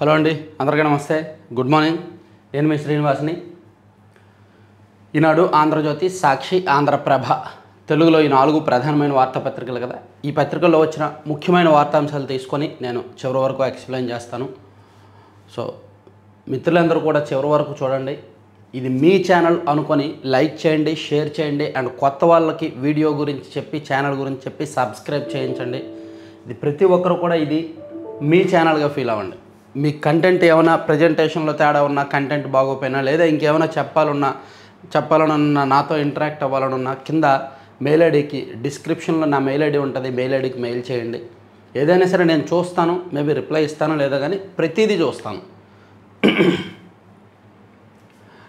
Hello అండి, అందరికీ నమస్తే. Good morning. నేను మీ శ్రీనివాస్ని. ఈనాడు, ఆంధ్రజ్యోతి, సాక్షి, ఆంధ్రప్రభ తెలుగులో ఈ 4 ప్రధానమైన వార్తాపత్రికలు కదా. ఈ పత్రికల్లో వచ్చిన ముఖ్యమైన వార్తాంశాలు తీసుకొని నేను చివరి వరకు ఎక్స్ప్లెయిన్ చేస్తాను. సో మిత్రులందరూ కూడా చివరి వరకు చూడండి. ఇది మీ ఛానల్ అనుకొని లైక్ చేయండి, షేర్ చేయండి, అండ్ కొత్త వాళ్ళకి వీడియో గురించి చెప్పి, ఛానల్ గురించి చెప్పి సబ్స్క్రైబ్ చేయించండి. ఇది ప్రతి ఒక్కరు కూడా ఇది మీ ఛానల్గా ఫీల్ అవ్వండి. మీ కంటెంట్ ఏమైనా ప్రజెంటేషన్లో తేడా ఉన్నా, కంటెంట్ బాగోపోయినా, లేదా ఇంకేమైనా చెప్పాలనున్నా, నాతో ఇంటరాక్ట్ అవ్వాలనున్నా కింద మెయిల్ ఐడికి డిస్క్రిప్షన్లో నా మెయిల్ ఐడి ఉంటుంది. మెయిల్ ఐడికి మెయిల్ చేయండి. ఏదైనా సరే నేను చూస్తాను, మేబీ రిప్లై ఇస్తాను, లేదా కానీ ప్రతిదీ చూస్తాను.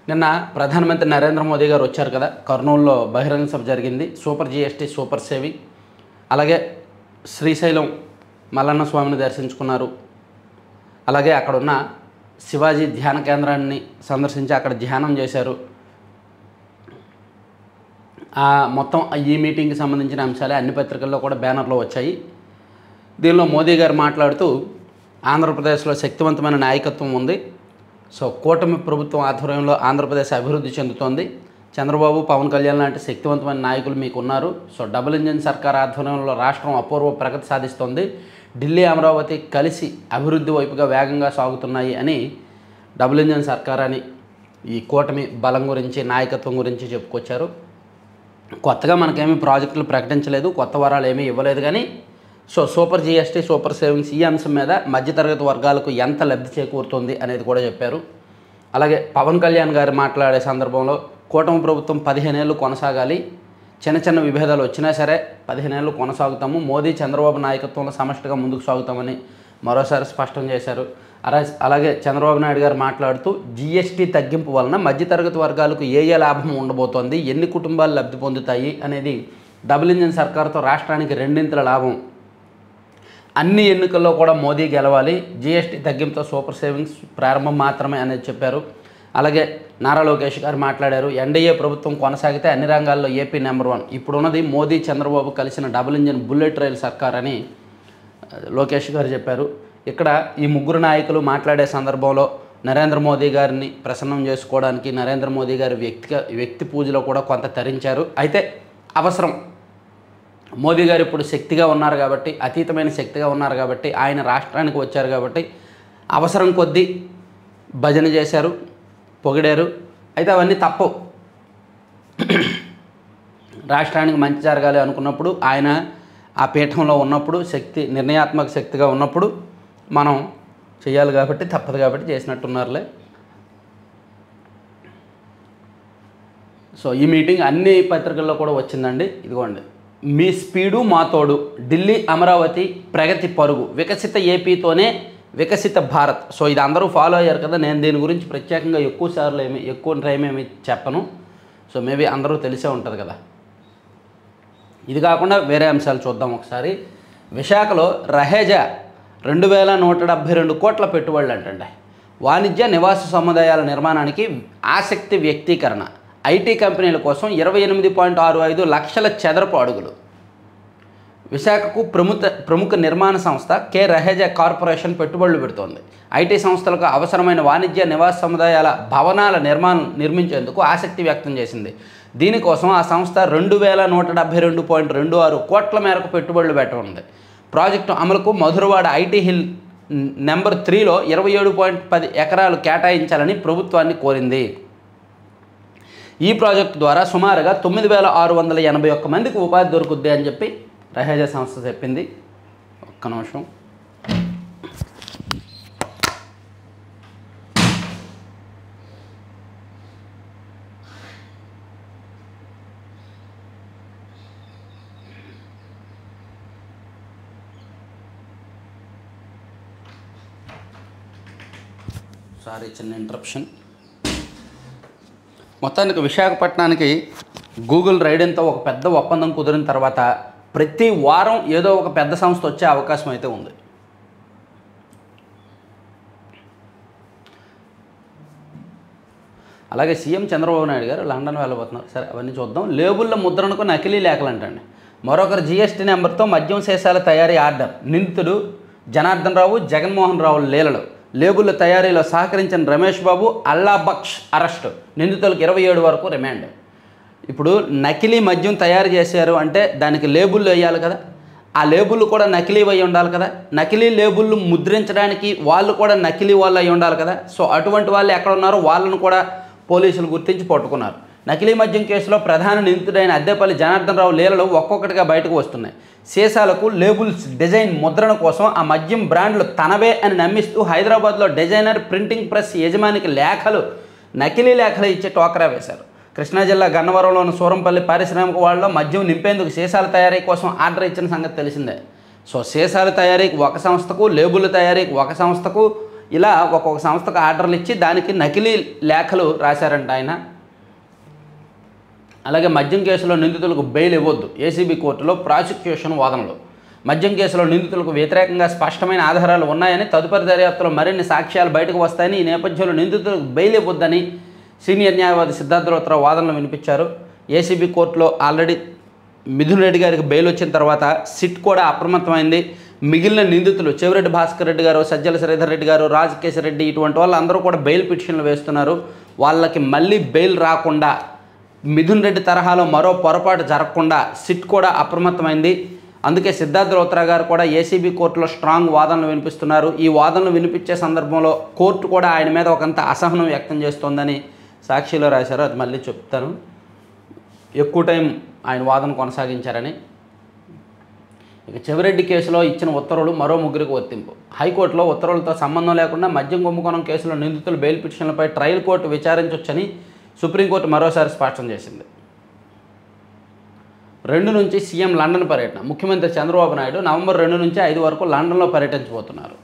నిన్న ప్రధానమంత్రి నరేంద్ర మోదీ గారు వచ్చారు కదా. కర్నూలులో బహిరంగ సభ జరిగింది. సూపర్ జిఎస్టీ, సూపర్ సేవింగ్, అలాగే శ్రీశైలం మల్లన్న స్వామిని దర్శించుకున్నారు. అలాగే అక్కడున్న శివాజీ ధ్యాన కేంద్రాన్ని సందర్శించి అక్కడ ధ్యానం చేశారు. మొత్తం ఈ మీటింగ్కి సంబంధించిన అంశాలే అన్ని పత్రికల్లో కూడా బ్యానర్లో వచ్చాయి. దీనిలో మోదీ గారు మాట్లాడుతూ, ఆంధ్రప్రదేశ్లో శక్తివంతమైన నాయకత్వం ఉంది. సో కూటమి ప్రభుత్వం ఆధ్వర్యంలో ఆంధ్రప్రదేశ్ అభివృద్ధి చెందుతోంది. చంద్రబాబు, పవన్ కళ్యాణ్ లాంటి శక్తివంతమైన నాయకులు మీకు ఉన్నారు. సో డబుల్ ఇంజిన్ సర్కార్ ఆధ్వర్యంలో రాష్ట్రం అపూర్వ ప్రగతి సాధిస్తోంది. ఢిల్లీ, అమరావతి కలిసి అభివృద్ధి వైపుగా వేగంగా సాగుతున్నాయి అని డబుల్ ఇంజిన్ సర్కార్ అని ఈ కూటమి బలం గురించి, నాయకత్వం గురించి చెప్పుకొచ్చారు. కొత్తగా మనకేమీ ప్రాజెక్టులు ప్రకటించలేదు, కొత్త వరాలు ఏమీ ఇవ్వలేదు. కానీ సూపర్ జిఎస్టీ, సూపర్ సేవింగ్స్ ఈ అంశం మీద మధ్యతరగతి వర్గాలకు ఎంత లబ్ధి చేకూరుతుంది అనేది కూడా చెప్పారు. అలాగే పవన్ కళ్యాణ్ గారు మాట్లాడే సందర్భంలో కూటమి ప్రభుత్వం 15 ఏళ్ళు కొనసాగాలి, చిన్న చిన్న విభేదాలు వచ్చినా సరే 15 ఏళ్ళు కొనసాగుతాము, మోదీ, చంద్రబాబు నాయకత్వంలో సమష్టిగా ముందుకు సాగుతామని మరోసారి స్పష్టం చేశారు. అలాగే చంద్రబాబు నాయుడు గారు మాట్లాడుతూ, జిఎస్టీ తగ్గింపు వలన మధ్యతరగతి వర్గాలకు ఏ లాభం ఉండబోతోంది, ఎన్ని కుటుంబాలు లబ్ధి పొందుతాయి అనేది డబుల్ ఇంజిన్ సర్కారుతో రాష్ట్రానికి 2 లాభం. అన్ని ఎన్నికల్లో కూడా మోదీ గెలవాలి, జిఎస్టీ తగ్గింపుతో సూపర్ సేవింగ్స్ ప్రారంభం మాత్రమే అనేది చెప్పారు. అలాగే నారా లోకేష్ గారు మాట్లాడారు. ఎన్డీఏ ప్రభుత్వం కొనసాగితే అన్ని రంగాల్లో ఏపీ నెంబర్ 1. ఇప్పుడున్నది మోదీ, చంద్రబాబు కలిసిన డబుల్ ఇంజిన్ బుల్లెట్ రైల్ సర్కార్ అని లోకేష్ గారు చెప్పారు. ఇక్కడ ఈ ముగ్గురు నాయకులు మాట్లాడే సందర్భంలో నరేంద్ర మోదీ గారిని ప్రసన్నం చేసుకోవడానికి నరేంద్ర మోదీ గారి వ్యక్తి పూజలో కూడా కొంత తరించారు. అయితే అవసరం, మోదీ గారు ఇప్పుడు శక్తిగా ఉన్నారు కాబట్టి, అతీతమైన శక్తిగా ఉన్నారు కాబట్టి, ఆయన రాష్ట్రానికి వచ్చారు కాబట్టి అవసరం కొద్దీ భజన చేశారు, పొగిడారు. అయితే అవన్నీ తప్పవు. రాష్ట్రానికి మంచి జరగాలి అనుకున్నప్పుడు, ఆయన ఆ పీఠంలో ఉన్నప్పుడు, నిర్ణయాత్మక శక్తిగా ఉన్నప్పుడు మనం చేయాలి కాబట్టి, తప్పదు కాబట్టి చేసినట్టున్నారులే. సో ఈ మీటింగ్ అన్ని పత్రికల్లో కూడా వచ్చిందండి. ఇదిగోండి, మీ స్పీడు మా తోడు, ఢిల్లీ, అమరావతి ప్రగతి పరుగు, వికసిత ఏపీతోనే వికసిత భారత్. సో ఇది అందరూ ఫాలో అయ్యారు కదా. నేను దీని గురించి ప్రత్యేకంగా ఎక్కువ టైం ఏమి చెప్పను. సో మేబీ అందరూ తెలిసే ఉంటుంది కదా. ఇది కాకుండా వేరే అంశాలు చూద్దాం ఒకసారి. విశాఖలో రహేజా 2172 కోట్ల పెట్టుబడులు అంటండి. వాణిజ్య నివాస సముదాయాల నిర్మాణానికి ఆసక్తి వ్యక్తీకరణ. ఐటీ కంపెనీల కోసం 28.65 లక్షల చదరపు అడుగులు. విశాఖకు ప్రముఖ నిర్మాణ సంస్థ కె రహేజా కార్పొరేషన్ పెట్టుబడులు పెడుతోంది. ఐటీ సంస్థలకు అవసరమైన వాణిజ్య నివాస సముదాయాల భవనాల నిర్మించేందుకు ఆసక్తి వ్యక్తం చేసింది. దీనికోసం ఆ సంస్థ 2172.26 కోట్ల మేరకు పెట్టుబడులు పెట్టనుంది. ప్రాజెక్టు అమలుకు మధురవాడ ఐటీ హిల్ నెంబర్ 3లో 27.10 ఎకరాలు కేటాయించాలని ప్రభుత్వాన్ని కోరింది. ఈ ప్రాజెక్టు ద్వారా సుమారుగా 9681 మందికి ఉపాధి దొరుకుద్ది అని చెప్పి రహేజా సంస్థ చెప్పింది. ఒక్క నిమిషం. సారీ, చిన్న ఇంటరప్షన్. మొత్తానికి విశాఖపట్నానికి గూగుల్ రైడెన్తో ఒక పెద్ద ఒప్పందం కుదిరిన తర్వాత ప్రతి వారం ఏదో ఒక పెద్ద సంస్థ వచ్చే అవకాశం అయితే ఉంది. అలాగే సీఎం చంద్రబాబు నాయుడు గారు లండన్ వెళ్ళబోతున్నారు. సరే, అవన్నీ చూద్దాం. లేబుల్ల ముద్రణకు నకిలీ లేఖలు అంటండి. మరొకరు జీఎస్టీ నెంబర్తో మద్యం సీసాల తయారీ ఆర్డర్. నిందితుడు జనార్దన్ రావు, జగన్మోహన్ రావు లీలలు. లేబుల్ తయారీలో సహకరించిన రమేష్ బాబు, అల్లా బక్ష్ అరెస్టు, నిందితులకు 27 వరకు రిమాండ్. ఇప్పుడు నకిలీ మద్యం తయారు చేశారు అంటే దానికి లేబుల్ వేయాలి కదా, ఆ లేబుల్ కూడా నకిలీ అయి ఉండాలి కదా, నకిలీ లేబుల్ ముద్రించడానికి వాళ్ళు కూడా నకిలీ వాళ్ళు అయి ఉండాలి కదా. సో అటువంటి వాళ్ళు ఎక్కడ ఉన్నారో వాళ్ళను కూడా పోలీసులు గుర్తించి పట్టుకున్నారు. నకిలీ మద్యం కేసులో ప్రధాన నిందితుడైన అద్దెపల్లి జనార్దన్ రావు లీలలు ఒక్కొక్కటిగా బయటకు వస్తున్నాయి. సీసాలకు లేబుల్స్ డిజైన్ ముద్రణ కోసం ఆ మద్యం బ్రాండ్లు తనవే అని నమ్మిస్తూ హైదరాబాద్లో డిజైనర్ ప్రింటింగ్ ప్రెస్ యజమానికి నకిలీ లేఖలు ఇచ్చి టోకరా వేశారు. కృష్ణా జిల్లా గన్నవరంలోని సూరంపల్లి పారిశ్రామిక వాళ్ళలో మద్యం నింపేందుకు సీసాల తయారీ కోసం ఆర్డర్ ఇచ్చిన సంగతి తెలిసిందే. సో సీసాల తయారీకి ఒక సంస్థకు, లేబుల్ తయారీకి ఒక సంస్థకు, ఇలా ఒక్కొక్క సంస్థకు ఆర్డర్లు ఇచ్చి దానికి నకిలీ లేఖలు రాశారంట ఆయన. అలాగే మద్యం కేసులో నిందితులకు బెయిల్ ఇవ్వొద్దు, ఏసీబీ కోర్టులో ప్రాసిక్యూషన్ వాదనలు. మద్యం కేసులో నిందితులకు వ్యతిరేకంగా స్పష్టమైన ఆధారాలు ఉన్నాయని, తదుపరి దర్యాప్తులో మరిన్ని సాక్ష్యాలు బయటకు వస్తాయని, ఈ నేపథ్యంలో నిందితులకు బెయిల్ ఇవ్వొద్దని సీనియర్ న్యాయవాది సిద్ధార్థరావు వాదనలు వినిపించారు. ఏసీబీ కోర్టులో ఆల్రెడీ మిథున్ రెడ్డి గారికి బెయిల్ వచ్చిన తర్వాత సిట్ కూడా అప్రమత్తమైంది. మిగిలిన నిందితులు చెవిరెడ్డి భాస్కర్ రెడ్డి గారు, సజ్జల శ్రీధర్ రెడ్డి గారు, రాజకేశ్వర రెడ్డి ఇటువంటి వాళ్ళందరూ కూడా బెయిల్ పిటిషన్లు వేస్తున్నారు. వాళ్ళకి మళ్ళీ బెయిల్ రాకుండా, మిథున్ రెడ్డి తరహాలో మరో పొరపాటు జరగకుండా సిట్ కూడా అప్రమత్తమైంది. అందుకే సిద్ధార్థరావు గారు కూడా ఏసీబీ కోర్టులో స్ట్రాంగ్ వాదనలు వినిపిస్తున్నారు. ఈ వాదనలు వినిపించే సందర్భంలో కోర్టు కూడా ఆయన మీద ఒకంత అసహనం వ్యక్తం చేస్తోందని సాక్షిలో రాశారు. అది మళ్ళీ చెప్తాను. ఎక్కువ టైం ఆయన వాదన కొనసాగించారని. ఇక చెవిరెడ్డి కేసులో ఇచ్చిన ఉత్తర్వులు మరో ముగ్గురికి వర్తింపు. హైకోర్టులో ఉత్తర్వులతో సంబంధం లేకుండా మద్యం కుంభకోణం కేసులో నిందితులు బెయిల్ పిటిషన్లపై ట్రయల్ కోర్టు విచారించవచ్చని సుప్రీంకోర్టు మరోసారి స్పష్టం చేసింది. 2 నుంచి సీఎం లండన్ పర్యటన. ముఖ్యమంత్రి చంద్రబాబు నాయుడు నవంబర్ 2 నుంచి 5 వరకు లండన్లో పర్యటించబోతున్నారు.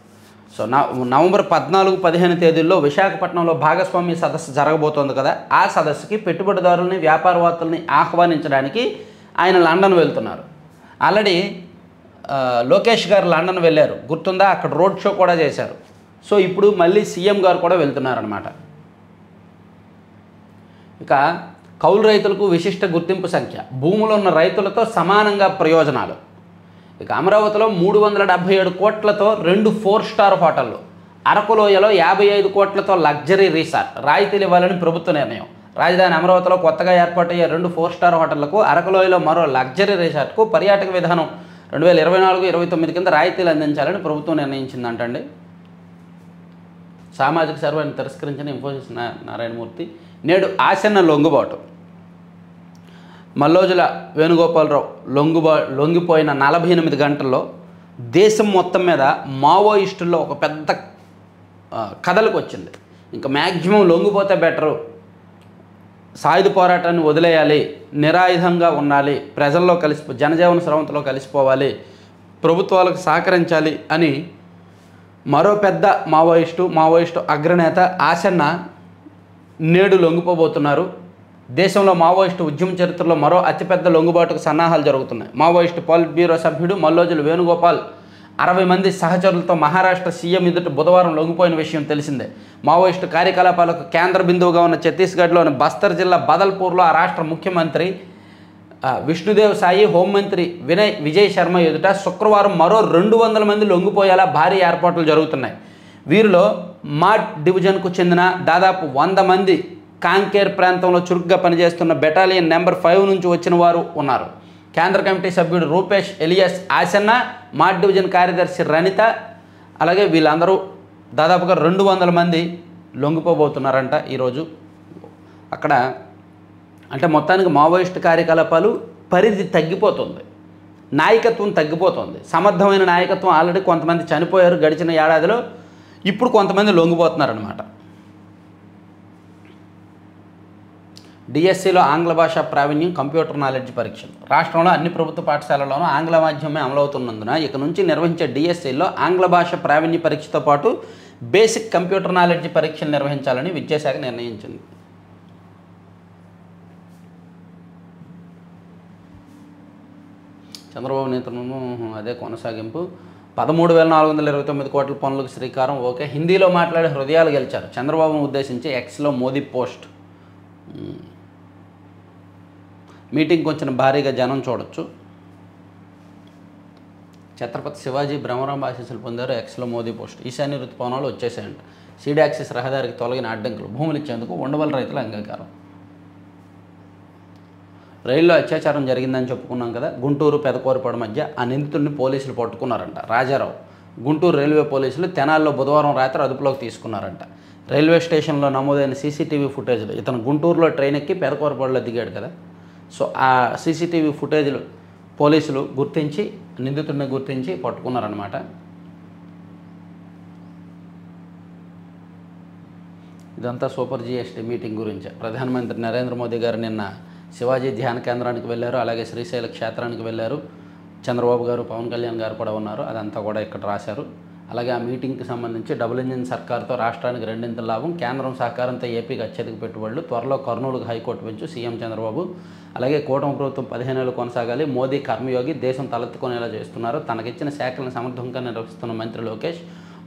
సో నవంబర్ 14, 15 తేదీల్లో విశాఖపట్నంలో భాగస్వామ్య సదస్సు జరగబోతోంది కదా. ఆ సదస్సుకి పెట్టుబడిదారులని, వ్యాపారవేత్తలని ఆహ్వానించడానికి ఆయన లండన్ వెళ్తున్నారు. ఆల్రెడీ లోకేష్ గారు లండన్ వెళ్ళారు, గుర్తుందా? అక్కడ రోడ్ షో కూడా చేశారు. సో ఇప్పుడు మళ్ళీ సీఎం గారు కూడా వెళ్తున్నారనమాట. ఇక కౌలు రైతులకు విశిష్ట గుర్తింపు సంఖ్య, భూములు ఉన్న రైతులతో సమానంగా ప్రయోజనాలు. ఇక అమరావతిలో 377 కోట్లతో 2 4-స్టార్ హోటళ్లు, అరకులోయలో 55 కోట్లతో లగ్జరీ రిసార్ట్, రాయితీలు ఇవ్వాలని ప్రభుత్వ నిర్ణయం. రాజధాని అమరావతిలో కొత్తగా ఏర్పాటయ్యే 2 4-స్టార్ హోటళ్లకు, అరకులోయలో మరో లగ్జరీ రిసార్ట్కు పర్యాటక విధానం 2024-29 కింద రాయితీలు అందించాలని ప్రభుత్వం నిర్ణయించిందంటండి. సామాజిక సర్వేను తిరస్కరించిన ఇన్ఫోసిస్ నారాయణమూర్తి. నేడు ఆసన్న లొంగుబాటు. మల్లోజుల వేణుగోపాలరావు లొంగిపోయిన 48 గంటల్లో దేశం మొత్తం మీద మావోయిస్టుల్లో ఒక పెద్ద కథలకు వచ్చింది. ఇంకా మ్యాక్సిమం లొంగిపోతే బెటరు, సాయుధ పోరాటాన్ని వదిలేయాలి, నిరాయుధంగా ఉండాలి, ప్రజల్లో జనజీవన స్రవంతిలో కలిసిపోవాలి, ప్రభుత్వాలకు సహకరించాలి అని మరో పెద్ద మావోయిస్టు అగ్రనేత ఆసన్న నేడు లొంగిపోబోతున్నారు. దేశంలో మావోయిస్టు ఉద్యమ చరిత్రలో మరో అతిపెద్ద లొంగుబాటుకు సన్నాహాలు జరుగుతున్నాయి. మావోయిస్టు పాలిట్ బ్యూరో సభ్యుడు మల్లోజుల వేణుగోపాల్ 60 మంది సహచరులతో మహారాష్ట్ర సీఎం ఎదుట బుధవారం లొంగిపోయిన విషయం తెలిసిందే. మావోయిస్టు కార్యకలాపాలకు కేంద్ర బిందువుగా ఉన్న ఛత్తీస్గఢ్లోని బస్తర్ జిల్లా బదల్పూర్లో ఆ రాష్ట్ర ముఖ్యమంత్రి విష్ణుదేవ్ సాయి, హోంమంత్రి విజయ్ శర్మ ఎదుట శుక్రవారం మరో 200 మంది లొంగిపోయేలా భారీ ఏర్పాట్లు జరుగుతున్నాయి. వీరిలో మాడ్ డివిజన్కు చెందిన దాదాపు 100 మంది కాంకేర్ ప్రాంతంలో చురుగ్గా పనిచేస్తున్న బెటాలియన్ నెంబర్ 5 నుంచి వచ్చిన వారు ఉన్నారు. కేంద్ర కమిటీ సభ్యుడు రూపేష్ ఎలియాస్ ఆసన్న, మాడ్ డివిజన్ కార్యదర్శి రనిత, అలాగే వీళ్ళందరూ దాదాపుగా 200 మంది లొంగిపోబోతున్నారంట ఈరోజు. అక్కడ అంటే మొత్తానికి మావోయిస్టు కార్యకలాపాలు పరిధి తగ్గిపోతుంది, నాయకత్వం తగ్గిపోతుంది. సమర్థమైన నాయకత్వం ఆల్రెడీ కొంతమంది చనిపోయారు గడిచిన ఏడాదిలో, ఇప్పుడు కొంతమంది లొంగిపోతున్నారనమాట. డిఎస్సిలో ఆంగ్ల భాషా ప్రావీణ్యం, కంప్యూటర్ నాలెడ్జ్ పరీక్షలు. రాష్ట్రంలో అన్ని ప్రభుత్వ పాఠశాలల్లోనూ ఆంగ్ల మాధ్యమే అమలవుతున్నందున ఇక నుంచి నిర్వహించే డిఎస్సిలో ఆంగ్ల భాష ప్రావీణ్య పరీక్షతో పాటు బేసిక్ కంప్యూటర్ నాలెడ్జ్ పరీక్షలు నిర్వహించాలని విద్యాశాఖ నిర్ణయించింది. చంద్రబాబు నేతృత్వంలో అదే కొనసాగింపు. 13,429 కోట్ల పనులకు శ్రీకారం. ఓకే, హిందీలో మాట్లాడే హృదయాలు గెలిచారు. చంద్రబాబును ఉద్దేశించి ఎక్స్లో మోదీ పోస్ట్. మీటింగ్ కొంచెం భారీగా జనం చూడొచ్చు. ఛత్రపతి శివాజీ భ్రమరాంబ ఆశీస్సులు పొందారు. ఎక్స్లో మోదీ పోస్ట్. ఈశాన్య ఋతుపవనాలు వచ్చేసాయంట. సీడ్ యాక్సిస్ రహదారికి తొలగిన అడ్డంకులు, భూములు ఇచ్చేందుకు ఉండవల్లి రైతుల అంగీకారం. రైల్లో అత్యాచారం జరిగిందని చెప్పుకున్నాం కదా. గుంటూరు పెదకూరపాడు మధ్య ఆ నిందితుడిని పోలీసులు పట్టుకున్నారంట. రాజారావు గుంటూరు రైల్వే పోలీసులు తెనాల్లో బుధవారం రాత్రి అదుపులోకి తీసుకున్నారంట. రైల్వే స్టేషన్లో నమోదైన సీసీటీవీ ఫుటేజ్లు, ఇతను గుంటూరులో ట్రైన్ ఎక్కి పెదకూరపాడులో దిగాడు కదా. సో ఆ సీసీటీవీ ఫుటేజ్లు పోలీసులు గుర్తించి నిందితుడిని గుర్తించి పట్టుకున్నారనమాట. ఇదంతా సూపర్ జిఎస్టీ మీటింగ్ గురించే. ప్రధానమంత్రి నరేంద్ర మోదీ గారు నిన్న శివాజీ ధ్యాన కేంద్రానికి వెళ్ళారు. అలాగే శ్రీశైల క్షేత్రానికి వెళ్ళారు. చంద్రబాబు గారు, పవన్ కళ్యాణ్ గారు కూడా ఉన్నారు. అదంతా కూడా ఇక్కడ రాశారు. అలాగే ఆ మీటింగ్కి సంబంధించి డబుల్ ఇంజిన్ సర్కార్తో రాష్ట్రానికి రెండింతల లాభం, కేంద్రం సహకారంతో ఏపీకి అత్యధిక పెట్టుబడులు, త్వరలో కర్నూలుకు హైకోర్టు పెంచు సీఎం చంద్రబాబు. అలాగే కూటమి ప్రభుత్వం 15 ఏళ్ళు కొనసాగాలి, మోదీ కర్మయోగి, దేశం తలెత్తుకునేలా చేస్తున్నారు, తనకిచ్చిన శాఖలను సమర్థంగా నిర్వహిస్తున్న మంత్రి లోకేష్,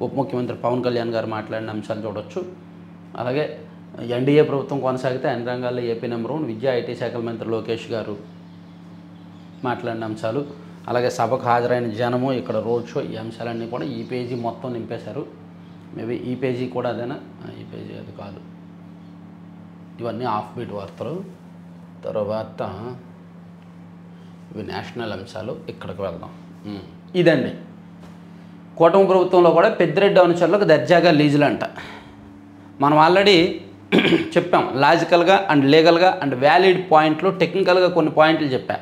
ఉప ముఖ్యమంత్రి పవన్ కళ్యాణ్ గారు మాట్లాడిన అంశాలు చూడొచ్చు. అలాగే ఎన్డీఏ ప్రభుత్వం కొనసాగితే అన్ని రంగాల్లో ఏపీ నెంబర్ 1, విద్యా ఐటీ శాఖల మంత్రి లోకేష్ గారు మాట్లాడిన అంశాలు. అలాగే సభకు హాజరైన జనము, ఇక్కడ రోడ్ షో, ఈ అంశాలన్నీ కూడా ఈ పేజీ మొత్తం నింపేశారు. మేబీ ఈ పేజీ కూడా అదేనా? ఈ పేజీ అది కాదు. ఇవన్నీ ఆఫ్ బీట్ వార్తలు. తర్వాత ఇవి నేషనల్ అంశాలు. ఇక్కడికి వెళ్దాం. ఇదండి కూటమి ప్రభుత్వంలో కూడా పెద్దిరెడ్డి అనుచరులకు దర్జాగా లీజులు అంట. మనం ఆల్రెడీ చెప్పాం. లాజికల్గా అండ్ లీగల్గా అండ్ వ్యాలిడ్ పాయింట్లు, టెక్నికల్గా కొన్ని పాయింట్లు చెప్పా.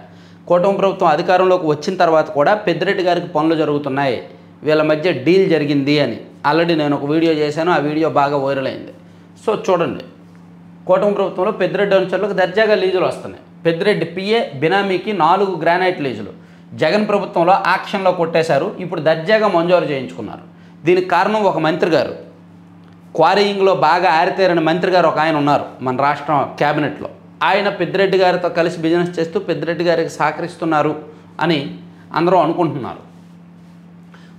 కూటమి ప్రభుత్వం అధికారంలోకి వచ్చిన తర్వాత కూడా పెద్దిరెడ్డి గారికి పనులు జరుగుతున్నాయి, వీళ్ళ మధ్య డీల్ జరిగింది అని ఆల్రెడీ నేను ఒక వీడియో చేశాను. ఆ వీడియో బాగా వైరల్ అయింది. సో చూడండి, కూటమి ప్రభుత్వంలో పెద్దిరెడ్డి అనుచరులకు దర్జాగా లీజులు వస్తున్నాయి. పెద్దిరెడ్డి పిఏ బినామీకి 4 గ్రానైట్ లీజులు జగన్ ప్రభుత్వంలో ఆక్షన్లో కొట్టేశారు. ఇప్పుడు దర్జాగా మంజూరు చేయించుకున్నారు. దీనికి కారణం ఒక మంత్రి గారు, క్వారీయింగ్లో బాగా ఆరితేరిన మంత్రి గారు ఒక ఆయన ఉన్నారు మన రాష్ట్ర క్యాబినెట్లో. ఆయన పెద్దిరెడ్డి గారితో కలిసి బిజినెస్ చేస్తూ పెద్దిరెడ్డి గారికి సహకరిస్తున్నారు అని అందరూ అనుకుంటున్నారు.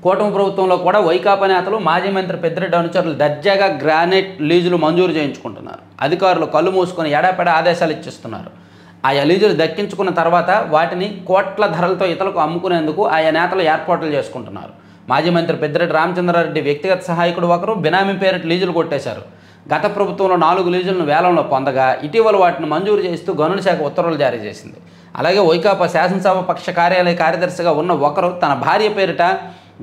కూటమి ప్రభుత్వంలో కూడా వైకాపా నేతలు, మాజీ మంత్రి పెద్దిరెడ్డి అనుచరులు దర్జాగా గ్రానైట్ లీజులు మంజూరు చేయించుకుంటున్నారు. అధికారులు కళ్ళు మూసుకొని ఎడాపెడా ఆదేశాలు ఇచ్చిస్తున్నారు. ఆయా లీజులు దక్కించుకున్న తర్వాత వాటిని కోట్ల ధరలతో ఇతరులకు అమ్ముకునేందుకు ఆయా నేతలు ఏర్పాట్లు చేసుకుంటున్నారు. మాజీ మంత్రి పెద్దిరెడ్డి రామచంద్రారెడ్డి వ్యక్తిగత సహాయకుడు ఒకరు బినామీ పేరిట లీజులు కొట్టేశారు. గత ప్రభుత్వంలో 4 లీజులను వేలంలో పొందగా ఇటీవల వాటిని మంజూరు చేస్తూ గనుల శాఖ ఉత్తర్వులు జారీ చేసింది. అలాగే వైకాపా శాసనసభ పక్ష కార్యాలయ కార్యదర్శిగా ఉన్న ఒకరు తన భార్య పేరిట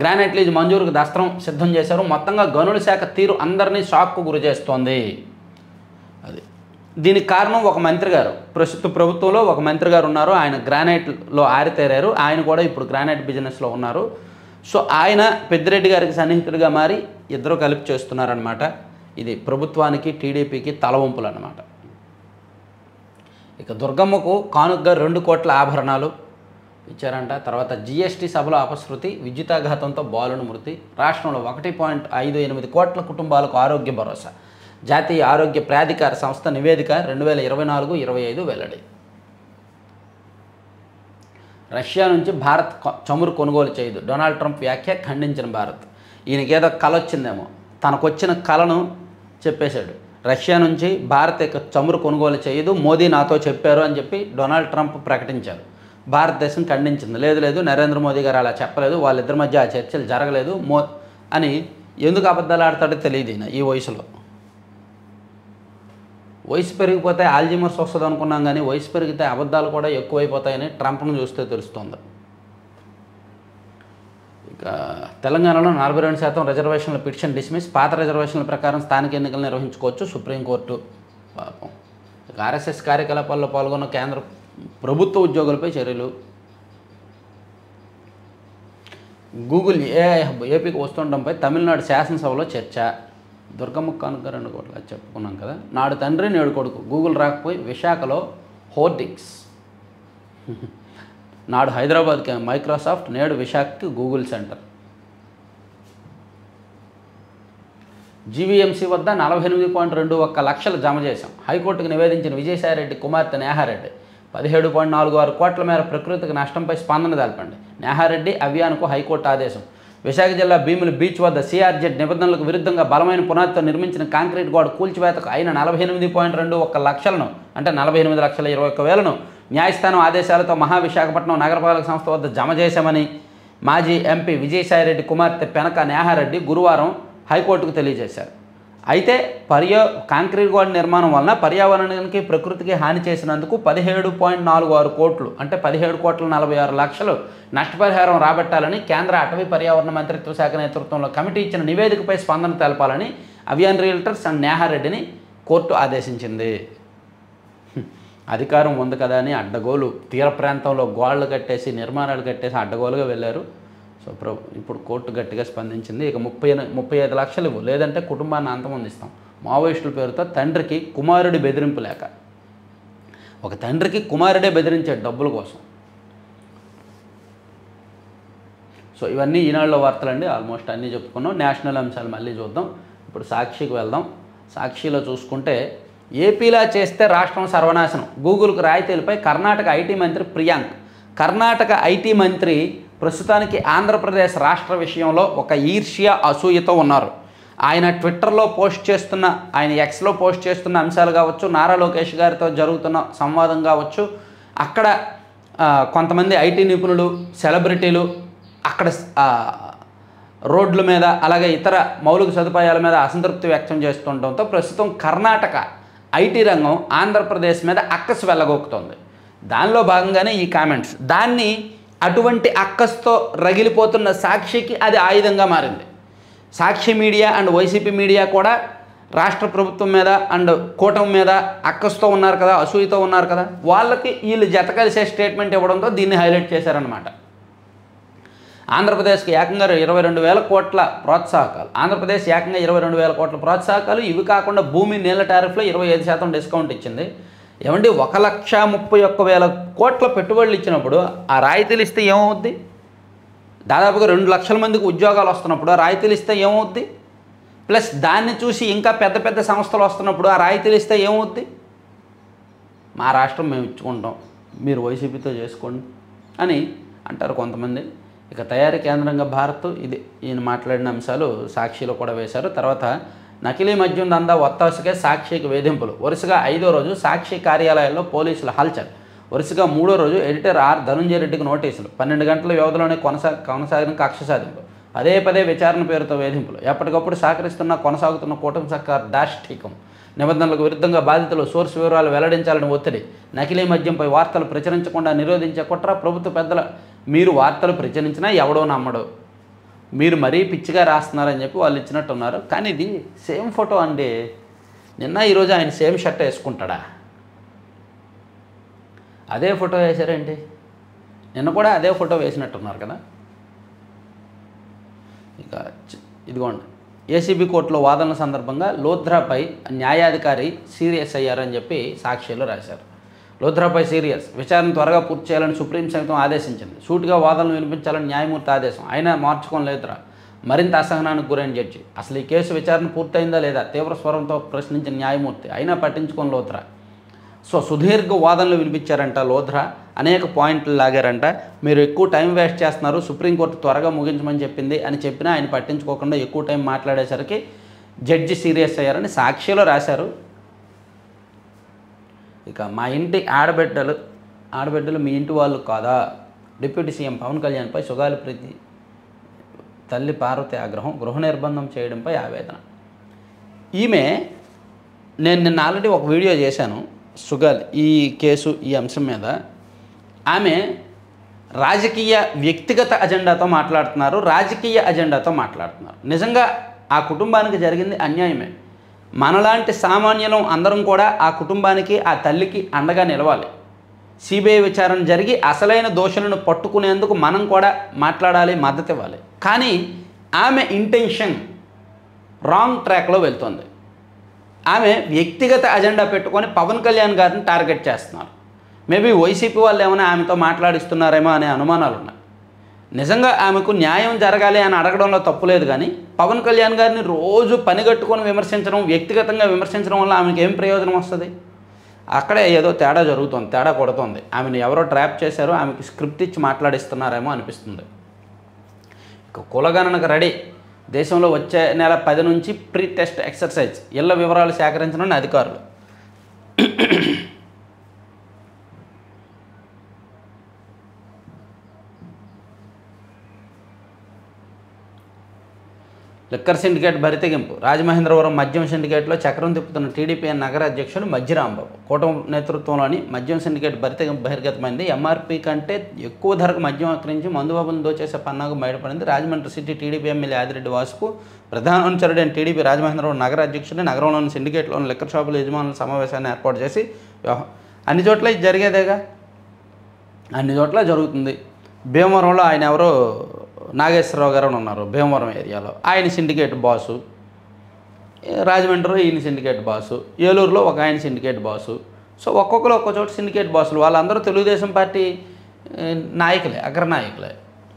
గ్రానైట్ లీజు మంజూరుకు దస్త్రం సిద్ధం చేశారు. మొత్తంగా గనుల శాఖ తీరు అందరినీ షాక్కు గురి చేస్తోంది. అది దీనికి కారణం ఒక మంత్రి గారు, ప్రస్తుత ప్రభుత్వంలో ఒక మంత్రి గారు ఉన్నారు. ఆయన గ్రానైట్లో ఆరితేరారు. ఆయన కూడా ఇప్పుడు గ్రానైట్ బిజినెస్లో ఉన్నారు. సో ఆయన పెద్దిరెడ్డి గారికి సన్నిహితుడిగా మారి ఇద్దరు కలిపి చేస్తున్నారనమాట. ఇది ప్రభుత్వానికి టీడీపీకి తలవంపులు అన్నమాట. ఇక దుర్గమ్మకు కానుకగా 2 కోట్ల ఆభరణాలు ఇచ్చారంట. తర్వాత జీఎస్టీ సభలో అపశృతి, విద్యుతాఘాతంతో బాలుని మృతి. రాష్ట్రంలో 1.58 కోట్ల కుటుంబాలకు ఆరోగ్య భరోసా. జాతీయ ఆరోగ్య ప్రాధికార సంస్థ నివేదిక 2024-25 వెల్లడి. రష్యా నుంచి భారత్ చమురు కొనుగోలు చేయదు, డొనాల్డ్ ట్రంప్ వ్యాఖ్య ఖండించిన భారత్. ఈయనకేదో కల వచ్చిందేమో, తనకొచ్చిన కలను చెప్పేశాడు. రష్యా నుంచి భారత్ చమురు కొనుగోలు చేయదు, మోదీ నాతో చెప్పారు అని చెప్పి డొనాల్డ్ ట్రంప్ ప్రకటించారు. భారతదేశం ఖండించింది. లేదు నరేంద్ర మోదీ గారు అలా చెప్పలేదు, వాళ్ళిద్దరి మధ్య ఆ చర్చలు జరగలేదు అని. ఎందుకు అబద్ధాలు ఆడతాడో తెలియదు ఈయన ఈ వయసులో. వయసు పెరిగిపోతే ఆల్జీమర్స్ వస్తుంది అనుకున్నాం, కానీ వయసు పెరిగితే అబద్ధాలు కూడా ఎక్కువైపోతాయని ట్రంప్ను చూస్తే తెలుస్తుంది. ఇక తెలంగాణలో 42% రిజర్వేషన్ల పిటిషన్ డిస్మిస్. పాత రిజర్వేషన్ల ప్రకారం స్థానిక ఎన్నికలు నిర్వహించుకోవచ్చు సుప్రీంకోర్టు. పాపం. ఇక ఆర్ఎస్ఎస్ కార్యకలాపాల్లో పాల్గొన్న కేంద్ర ప్రభుత్వ ఉద్యోగులపై చర్యలు. గూగుల్ ఏఐ హబ్ ఏపీకి వస్తుండడంపై తమిళనాడు శాసనసభలో చర్చ. దుర్గమ్మ కానుక 2 కోట్లు అది చెప్పుకున్నాం కదా. నాడు తండ్రి నేడు కొడుకు, గూగుల్ రాకపోయి విశాఖలో హోర్డింగ్స్. నాడు హైదరాబాద్కి మైక్రోసాఫ్ట్, నేడు విశాఖకి గూగుల్ సెంటర్. జీవీఎంసీ వద్ద 48.21 లక్షలు జమ చేశాం. హైకోర్టుకు నివేదించిన విజయసాయిరెడ్డి కుమార్తె నేహారెడ్డి 17.46 కోట్ల మేర ప్రకృతికి నష్టంపై స్పందన తెలపండి. నేహారెడ్డి అవ్యానుకు హైకోర్టు ఆదేశం. విశాఖ జిల్లా భీముల బీచ్ వద్ద సిఆర్జెడ్ నిబంధనలకు విరుద్ధంగా బలమైన పునాదితో నిర్మించిన కాంక్రీట్ గోడ కూల్చివేతకు అయిన 48.21 లక్షలను, అంటే 48,21,000 న్యాయస్థానం ఆదేశాలతో మహావిశాఖపట్నం నగరపాలక సంస్థ వద్ద జమ చేశామని, మాజీ ఎంపీ విజయసాయిరెడ్డి కుమార్తె పెనక నేహారెడ్డి గురువారం హైకోర్టుకు తెలియజేశారు. అయితే కాంక్రీట్ గోడ నిర్మాణం వలన పర్యావరణానికి ప్రకృతికి హాని చేసినందుకు 17.46 కోట్లు అంటే 17,46,00,000 నష్టపరిహారం రాబట్టాలని కేంద్ర అటవీ పర్యావరణ మంత్రిత్వ శాఖ నేతృత్వంలో కమిటీ ఇచ్చిన నివేదికపై స్పందన తెలపాలని అవియాన్ రియల్టర్స్ అండ్ నేహారెడ్డిని కోర్టు ఆదేశించింది. అధికారం ఉంది కదా అని అడ్డగోలు తీర ప్రాంతంలో గోడలు కట్టేసి నిర్మాణాలు కట్టేసి అడ్డగోలుగా వెళ్ళారు. సో ఇప్పుడు కోర్టు గట్టిగా స్పందించింది. ఇక 35 లక్షలు ఇవ్వు, లేదంటే కుటుంబాన్ని అంతమొందిస్తాం. మావోయిస్టుల పేరుతో తండ్రికి కుమారుడి బెదిరింపు లేక, ఒక తండ్రికి కుమారుడే బెదిరించాడు డబ్బుల కోసం. సో ఇవన్నీ ఈనాడులో వార్తలండి. ఆల్మోస్ట్ అన్నీ చెప్పుకున్నాం. నేషనల్ అంశాలు మళ్ళీ చూద్దాం. ఇప్పుడు సాక్షికి వెళ్దాం. సాక్షిలో చూసుకుంటే ఏపీలా చేస్తే రాష్ట్రం సర్వనాశనం, గూగుల్కు రాయితీలపై కర్ణాటక ఐటీ మంత్రి ప్రియాంక్. కర్ణాటక ఐటీ మంత్రి ప్రస్తుతానికి ఆంధ్రప్రదేశ్ రాష్ట్ర విషయంలో ఒక ఈర్ష్య అసూయతో ఉన్నారు. ఆయన ట్విట్టర్లో పోస్ట్ చేస్తున్న, ఆయన ఎక్స్లో పోస్ట్ చేస్తున్న అంశాలు కావచ్చు, నారా లోకేష్ గారితో జరుగుతున్న సంవాదం కావచ్చు, అక్కడ కొంతమంది ఐటీ నిపుణులు, సెలబ్రిటీలు అక్కడ రోడ్ల మీద అలాగే ఇతర మౌలిక సదుపాయాల మీద అసంతృప్తి వ్యక్తం చేస్తుండటంతో ప్రస్తుతం కర్ణాటక ఐటీ రంగం ఆంధ్రప్రదేశ్ మీద అక్కసు వెళ్ళగొక్కుతోంది. దానిలో భాగంగానే ఈ కామెంట్స్. దాన్ని అటువంటి అక్కస్తో రగిలిపోతున్న సాక్షికి అది ఆయుధంగా మారింది. సాక్షి మీడియా అండ్ వైసీపీ మీడియా కూడా రాష్ట్ర ప్రభుత్వం మీద అండ్ కూటమి మీద అక్కస్తో ఉన్నారు కదా, అసూయతో ఉన్నారు కదా, వాళ్ళకి వీళ్ళు జత కలిసే స్టేట్మెంట్ ఇవ్వడంతో దీన్ని హైలైట్ చేశారనమాట. ఆంధ్రప్రదేశ్కి ఏకంగా 22,000 కోట్ల ప్రోత్సాహకాలు. ఆంధ్రప్రదేశ్ ఏకంగా 22,000 కోట్ల ప్రోత్సాహకాలు. ఇవి కాకుండా భూమి నీళ్ళ టారిఫ్లో 25% డిస్కౌంట్ ఇచ్చింది. ఏమండి, 1,31,000 కోట్ల పెట్టుబడులు ఇచ్చినప్పుడు ఆ రాయితీలు ఇస్తే ఏమవుద్ది? దాదాపుగా 2 లక్షల మందికి ఉద్యోగాలు వస్తున్నప్పుడు ఆ రాయితీలు ఇస్తే ఏమవుద్ది? ప్లస్ దాన్ని చూసి ఇంకా పెద్ద పెద్ద సంస్థలు వస్తున్నప్పుడు ఆ రాయితీలు ఇస్తే ఏమవుద్ది? మా రాష్ట్రం మేము ఇచ్చుకుంటాం, మీరు వైసీపీతో చేసుకోండి అని అంటారు కొంతమంది. ఇక తయారీ కేంద్రంగా భారత్, ఇది ఈయన మాట్లాడిన అంశాలు సాక్షిలో కూడా వేశారు. తర్వాత నకిలీ మద్యం దందా ఒత్తాసుకే సాక్షికి వేధింపులు. వరుసగా 5వ రోజు సాక్షి కార్యాలయాల్లో పోలీసుల హల్చల్. వరుసగా 3వ రోజు ఎడిటర్ ఆర్ ధనుంజయ రెడ్డికి నోటీసులు. 12 గంటల వ్యవధిలోనే కొనసాగిన కక్ష సాధింపు. పదే విచారణ పేరుతో వేధింపులు. ఎప్పటికప్పుడు కొనసాగుతున్న కూటమి సర్కార్ దాష్టీకం. నిబంధనలకు విరుద్ధంగా బాధితులు సోర్స్ వివరాలు వెల్లడించాలని ఒత్తిడి. నకిలీ మద్యంపై వార్తలు ప్రచురించకుండా నిరోధించే కుట్ర. ప్రభుత్వ పెద్దల మీరు వార్తలు ప్రచురించినా ఎవడో నమ్మడు, మీరు మరీ పిచ్చిగా రాస్తున్నారని చెప్పి వాళ్ళు ఇచ్చినట్టున్నారు. కానీ ఇది సేమ్ ఫోటో అండి. నిన్న ఈరోజు ఆయన సేమ్ షర్ట్ వేసుకుంటాడా? అదే ఫోటో వేశారేంటి? నిన్న కూడా అదే ఫోటో వేసినట్టున్నారు కదా. ఇక ఇదిగోండి, ఏసీబీ కోర్టులో వాదనల సందర్భంగా లోధ్రాపై న్యాయాధికారి సీరియస్ అయ్యారని చెప్పి సాక్షిలో రాశారు. లోధ్రాపై సీరియస్, విచారణ త్వరగా పూర్తి చేయాలని సుప్రీం సైతం ఆదేశించింది. సూటిగా వాదనలు వినిపించాలని న్యాయమూర్తి ఆదేశం. అయినా మార్చుకోలేదురా. మరింత అసహనానికి గురైన జడ్జి. అసలు ఈ కేసు విచారణ పూర్తయిందా లేదా తీవ్ర స్వరంతో ప్రశ్నించిన న్యాయమూర్తి. అయినా పట్టించుకొని లోధ్రా. సో సుదీర్ఘ వాదనలు వినిపించారంట లోధ్రా. అనేక పాయింట్లు లాగారంట. మీరు ఎక్కువ టైం వేస్ట్ చేస్తున్నారు, సుప్రీంకోర్టు త్వరగా ముగించమని చెప్పింది అని చెప్పినా ఆయన పట్టించుకోకుండా ఎక్కువ టైం మాట్లాడేసరికి జడ్జి సీరియస్ అయ్యారని సాక్షిలో రాశారు. ఇక మా ఇంటి ఆడబిడ్డలు మీ ఇంటి వాళ్ళు కాదా? డిప్యూటీ సీఎం పవన్ కళ్యాణ్పై సుగాలి ప్రీతి తల్లి పార్వతి ఆగ్రహం. గృహ నిర్బంధం చేయడంపై ఆవేదన. నేను నిన్న ఆల్రెడీ ఒక వీడియో చేశాను సుగాలి ఈ కేసు, ఈ అంశం మీద. ఆమె వ్యక్తిగత అజెండాతో మాట్లాడుతున్నారు. నిజంగా ఆ కుటుంబానికి జరిగింది అన్యాయమే. మనలాంటి సామాన్యులం అందరం కూడా ఆ కుటుంబానికి, ఆ తల్లికి అండగా నిలవాలి. సిబిఐ విచారణ జరిగి అసలైన దోషులను పట్టుకునేందుకు మనం కూడా మాట్లాడాలి, మద్దతు ఇవ్వాలి. కానీ ఆమె ఇంటెన్షన్ రాంగ్ ట్రాక్లో వెళ్తుంది. ఆమె వ్యక్తిగత అజెండా పెట్టుకొని పవన్ కళ్యాణ్ గారిని టార్గెట్ చేస్తున్నారు. మేబీ వైసీపీ వాళ్ళు ఏమైనా ఆమెతో మాట్లాడిస్తున్నారేమో అనే అనుమానాలు ఉన్నాయి. నిజంగా ఆమెకు న్యాయం జరగాలి అని అడగడంలో తప్పులేదు. కానీ పవన్ కళ్యాణ్ గారిని రోజు పనిగట్టుకొని విమర్శించడం, వ్యక్తిగతంగా విమర్శించడం వల్ల ఆమెకు ఏం ప్రయోజనం వస్తుంది? అక్కడే ఏదో తేడా కొడుతుంది. ఆమెను ఎవరో ట్రాప్ చేశారో, ఆమెకి స్క్రిప్ట్ ఇచ్చి మాట్లాడిస్తున్నారేమో అనిపిస్తుంది. ఇక కులగణనకు రెడీ. దేశంలో వచ్చే నెల 10 నుంచి ప్రీ టెస్ట్ ఎక్సర్సైజ్. ఇళ్ల వివరాలు సేకరించనున్న అధికారులు. Liquor syndicate బరితెగింపు. రాజమహేంద్రవరం మద్యం సిండికేట్లో చక్రం తిప్పుతున్న టీడీపీ నగర అధ్యక్షుడు మజ్జి రాంబాబు. కూటమి నేతృత్వంలోని మద్యం సిండికేట్ బరితెగింపు బహిర్గతమైంది. ఎంఆర్పీ కంటే ఎక్కువ ధరకు మద్యం ఆక్రమించి మందుబాబును దోచేసే పన్నాగం బయటపడింది. Rajahmundry city TDP MLA Adireddy వాసుకు ప్రధాన అనుచరుడైన టీడీపీ రాజమహేంద్రవరం నగర అధ్యక్షుడు నగరంలోని సిండికేట్లోని లిక్కర్ షాపుల యజమానుల సమావేశాన్ని ఏర్పాటు చేసి అన్ని చోట్ల ఇది జరిగేదేగా, అన్ని చోట్ల జరుగుతుంది. భీమవరంలో ఆయన ఎవరో నాగేశ్వరరావు గారు ఉన్నారు, భీమవరం ఏరియాలో ఆయన సిండికేట్ బాసు. రాజమండ్రిలో ఈయన సిండికేట్ బాసు, ఏలూరులో ఒక ఆయన సిండికేట్ బాసు. సో ఒక్కొక్కరు ఒక్కో చోట సిండికేట్ బాసులు. వాళ్ళందరూ తెలుగుదేశం పార్టీ నాయకులే, అగ్రనాయకులే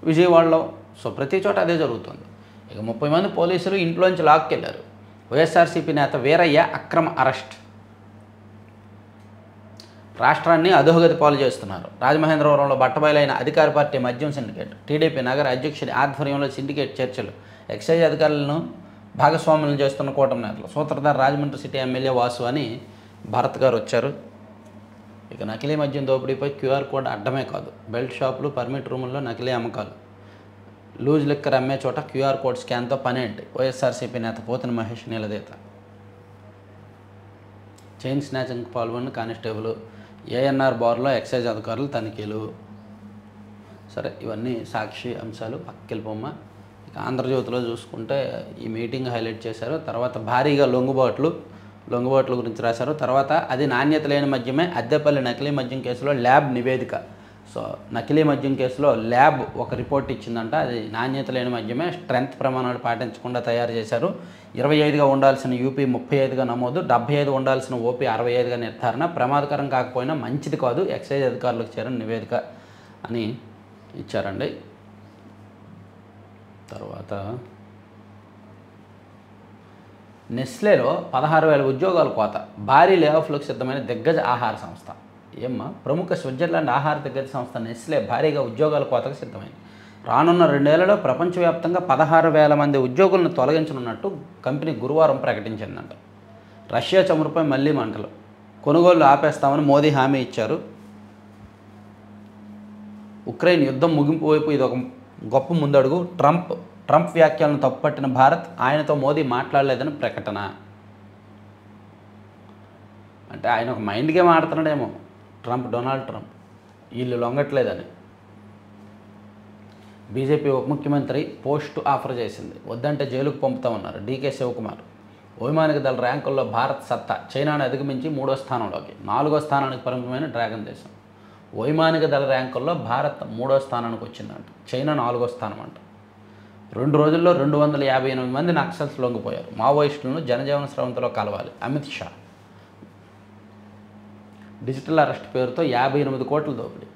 విజయవాడలో. సో ప్రతి చోట అదే జరుగుతుంది. ఇక 30 మంది పోలీసులు ఇంట్లోంచి లాక్కెళ్ళారు. వైఎస్ఆర్సీపీ నేత వీరయ్య అక్రమ అరెస్ట్. రాష్ట్రాన్ని అధోగతి పాలు చేస్తున్నారు. రాజమహేంద్రవరంలో బట్టబయలైన అధికార పార్టీ మద్యం సిండికేట్. టీడీపీ నగర అధ్యక్షుడి ఆధ్వర్యంలో సిండికేట్ చర్చలు. ఎక్సైజ్ అధికారులను భాగస్వాములను చేస్తున్న కూటమి నేతలు. సూత్రధార రాజమండ్రి సిటీ ఎమ్మెల్యే వాసు అని భరత్ గారు వచ్చారు. ఇక నకిలీ మద్యం దోపిడీపై క్యూఆర్ కోడ్ అడ్డమే కాదు, బెల్ట్ షాపులు, పర్మిట్ రూముల్లో నకిలీ అమ్మకాలు, లూజ్ లిక్కర్ అమ్మే చోట క్యూఆర్ కోడ్ స్కాన్తో పనేంటి? వైఎస్ఆర్సీపీ నేత పోతిన మహేష్ నిలదీత. చైన్ స్నాచింగ్కి పాల్గొన్న కానిస్టేబుల్. ఏఎన్ఆర్ బార్లో ఎక్సైజ్ అధికారులు తనిఖీలు. సరే, ఇవన్నీ సాక్షి అంశాలు పక్కెళ్ళిపోమ్మ. ఇక ఆంధ్రజ్యోతిలో చూసుకుంటే ఈ మీటింగ్ హైలైట్ చేశారు. తర్వాత భారీగా లొంగుబాట్ల గురించి రాశారు. తర్వాత అది నాణ్యత లేని మద్యమే, అద్దెపల్లి నకిలీ మద్యం కేసులో ల్యాబ్ నివేదిక. సో నకిలీ మద్యం కేసులో ల్యాబ్ ఒక రిపోర్ట్ ఇచ్చిందంట, అది నాణ్యత లేని మద్యమే, స్ట్రెంత్ ప్రమాణాలు పాటించకుండా తయారు చేశారు. 25గా ఉండాల్సిన యూపీ 35గా నమోదు, 75 ఉండాల్సిన ఓపీ 65గా నిర్ధారణ, ప్రమాదకరం కాకపోయినా మంచిది కాదు, ఎక్సైజ్ అధికారులకు చేరిన నివేదిక అని ఇచ్చారండి. తర్వాత నెస్లేలో 16,000 ఉద్యోగాల కోత, భారీ లేఆఫ్లకు సిద్ధమైన దిగ్గజ ఆహార సంస్థ. ఏమ్మా, ప్రముఖ స్విట్జర్లాండ్ ఆహార దిగ్గజ సంస్థ నెస్లే భారీగా ఉద్యోగాల కోతకు సిద్ధమైంది. రానున్న 2 ఏళ్లలో ప్రపంచవ్యాప్తంగా 16,000 మంది ఉద్యోగులను తొలగించనున్నట్టు కంపెనీ గురువారం ప్రకటించిందంట. రష్యా చమురుపై మళ్లీ మంటలు, కొనుగోళ్లు ఆపేస్తామని మోదీ హామీ ఇచ్చారు. ఉక్రెయిన్ యుద్ధం ముగింపు వైపు ఇది ఒక గొప్ప ముందడుగు. ట్రంప్ వ్యాఖ్యలను తప్పుపట్టిన భారత్, ఆయనతో మోదీ మాట్లాడలేదని ప్రకటన. అంటే ఆయన ఒక మైండ్ గేమ్ ఆడుతున్నాడేమో డొనాల్డ్ ట్రంప్, వీళ్ళు లొంగట్లేదని. బీజేపీ ఉప ముఖ్యమంత్రి పోస్టు ఆఫర్ చేసింది, వద్దంటే జైలుకు పంపుతామన్నారు డీకే శివకుమార్. వైమానిక దళ ర్యాంకుల్లో భారత్ సత్తా, చైనాను అధిగమించి 3వ స్థానంలోకి, 4వ స్థానానికి పరిమితమైన డ్రాగన్ దేశం. వైమానిక దళ ర్యాంకుల్లో భారత్ 3వ స్థానానికి వచ్చిందంట, చైనా 4వ స్థానం అంట. 2 రోజుల్లో 258 మంది నక్సల్స్ లొంగిపోయారు. మావోయిస్టులను జనజీవన స్రవంతిలో కలవాలి అమిత్ షా. డిజిటల్ అరెస్ట్ పేరుతో 58 కోట్ల దోపిడీ.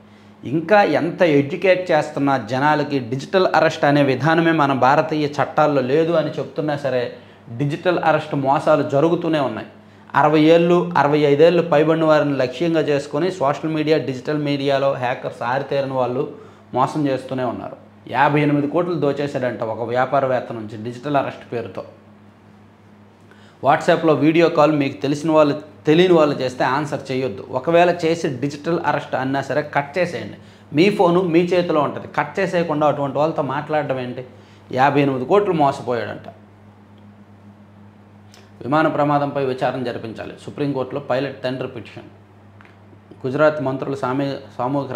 ఇంకా ఎంత ఎడ్యుకేట్ చేస్తున్నా జనాలకి డిజిటల్ అరెస్ట్ అనే విధానమే మన భారతీయ చట్టాల్లో లేదు అని చెప్తున్నా సరే డిజిటల్ అరెస్ట్ మోసాలు జరుగుతూనే ఉన్నాయి. 60 ఏళ్ళు 65 ఏళ్ళు పైబడిన వారిని లక్ష్యంగా చేసుకొని సోషల్ మీడియా, డిజిటల్ మీడియాలో హ్యాకర్స్ ఆరితేరిన వాళ్ళు మోసం చేస్తూనే ఉన్నారు. 58 కోట్లు దోచేశాడంట ఒక వ్యాపారవేత్త నుంచి డిజిటల్ అరెస్ట్ పేరుతో. వాట్సాప్లో వీడియో కాల్ మీకు తెలియని వాళ్ళు చేస్తే ఆన్సర్ చేయొద్దు. ఒకవేళ చేసి డిజిటల్ అరెస్ట్ అన్నా సరే కట్ చేసేయండి. మీ ఫోను మీ చేతిలో ఉంటుంది, కట్ చేసేయకుండా అటువంటి వాళ్ళతో మాట్లాడడం ఏంటి? 58 కోట్లు మోసపోయాడంట. విమాన ప్రమాదంపై విచారణ జరిపించాలి, సుప్రీంకోర్టులో పైలట్ తండ్రి పిటిషన్. గుజరాత్ మంత్రుల సామూహిక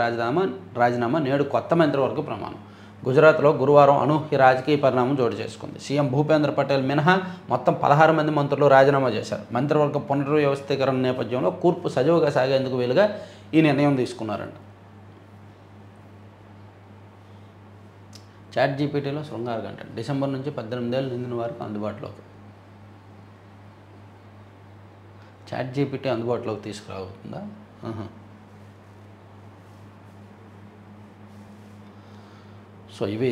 రాజీనామా, నేడు కొత్త మంత్రివర్గ ప్రమాణం. గుజరాత్లో గురువారం అనూహ్య రాజకీయ పరిణామం చోటు చేసుకుంది. సీఎం భూపేంద్ర పటేల్ మినహా మొత్తం 16 మంది మంత్రులు రాజీనామా చేశారు. మంత్రివర్గ పునర్వ్యవస్థీకరణ నేపథ్యంలో కూర్పు సజీవుగా సాగేందుకు వీలుగా ఈ నిర్ణయం తీసుకున్నారంట. చాట్ జీపీటీలో శృంగార గంట, డిసెంబర్ నుంచి 18 ఏళ్ళు నిండిన వారికి అందుబాటులోకి. చాట్ జీపీటీ అందుబాటులోకి తీసుకురాబోతుందా? సో ఇవి